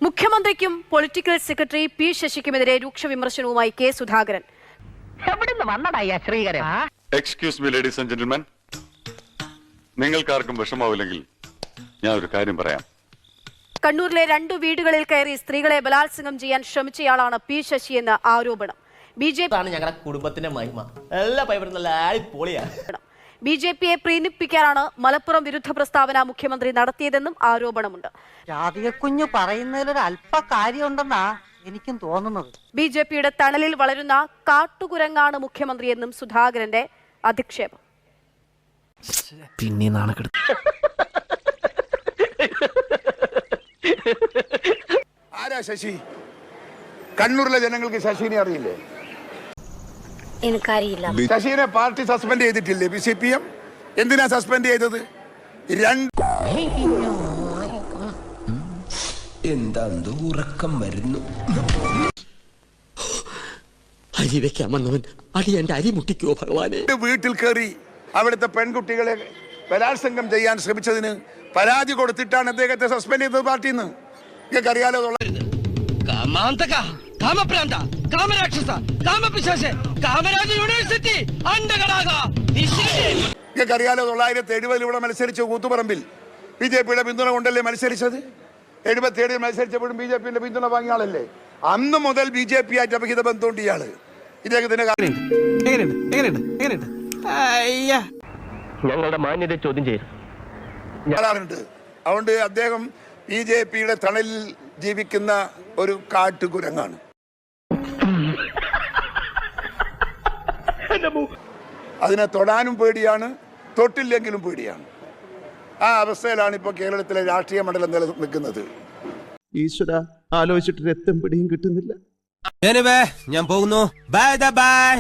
മുഖ്യമന്ത്രിക്കും political secretary P ശശിക്കുമെതിരെ രൂക്ഷ വിമർശനവുമായി K Sudhakaran. Excuse me ladies and gentlemen, നിങ്ങൾക്കാർക്കും വിഷമാവില്ലെങ്കിൽ ഞാൻ ഒരു കാര്യം പറയാം. കണ്ണൂരിലെ 2 വീടുകളിൽ കയറി സ്ത്രീകളെ ബലാത്സംഗം ചെയ്യാൻ ശ്രമിച്ചയാളാണ് പി ശശി എന്ന ആരോപണം. ഞങ്ങളുടെ കുടുംബത്തിന്റെ മഹിമ എല്ലാ ബി ജെ പിയെ പ്രീണിപ്പിക്കാനാണ് മലപ്പുറം വിരുദ്ധ പ്രസ്താവന മുഖ്യമന്ത്രി നടത്തിയതെന്നും ആരോപണമുണ്ട്. കുഞ്ഞു പറയുന്നതിലൊരു അല്പ കാര്യമുണ്ടെന്നാ എനിക്കും തോന്നുന്നത്. ബി ജെ പിയുടെ തണലിൽ വളരുന്ന കാട്ടുകുരങ്ങാണ് മുഖ്യമന്ത്രിയെന്നും സുധാകരന്റെ അധിക്ഷേപം. പിന്നെ ആരാ ശശി? കണ്ണൂരിലെ ജനങ്ങൾക്ക് ശശിനെ അറിയില്ലേ? എനിക്കറിയില്ല. ശശിനെ പാർട്ടി സസ്പെൻഡ് ചെയ്തിട്ടില്ലേ? CPM എന്തിനാ സസ്പെൻഡ് ചെയ്തത്? എന്താ ഉറക്കം വരുന്നു. അരി വെക്കാൻ വന്നവൻ അടി എന്റെ അരി മുട്ടിക്കോ ഭഗവാനെ. വീട്ടിൽ കയറി അവിടുത്തെ പെൺകുട്ടികളെ ബലാത്സംഗം ചെയ്യാൻ ശ്രമിച്ചതിന് പരാതി കൊടുത്തിട്ടാണ് അദ്ദേഹത്തെ സസ്പെൻഡ് ചെയ്തത് പാർട്ടിയിൽ നിന്ന്. നിങ്ങൾക്ക് അറിയാലോ. നിങ്ങൾക്കറിയാലോ 970 ഇവിടെ മത്സരിച്ച കൂത്തുപറമ്പിൽ BJP-യുടെ പിന്തുണ കൊണ്ടല്ലേ മത്സരിച്ചത്? 77 മത്സരിച്ചപ്പോഴും BJP-ന്റെ പിന്തുണ വാങ്ങിയ ആളല്ലേ? അന്ന് മുതൽ BJP ആയിട്ട് അഭിഹിത ബന്ധമുണ്ട് ഇയാള്. ഇദ്ദേഹത്തിന്റെ ഞങ്ങളുടെ മാന്യത ചോദ്യം ചെയ്തു. അതുകൊണ്ട് അദ്ദേഹം BJP-യുടെ തണലിൽ ജീവിക്കുന്ന ഒരു കാട്ടുകുരങ്ങാണ്. അതിനെ തൊടാനും പേടിയാണ്, തൊട്ടില്ലെങ്കിലും പേടിയാണ്. ആ അവസ്ഥയിലാണ് ഇപ്പൊ കേരളത്തിലെ രാഷ്ട്രീയ മണ്ഡലം നിൽക്കുന്നത്. ഈശ്വര, ആലോചിച്ചിട്ട് രക്തം പിടിയും കിട്ടുന്നില്ല. ഞാൻ പോകുന്നു. Bye bye.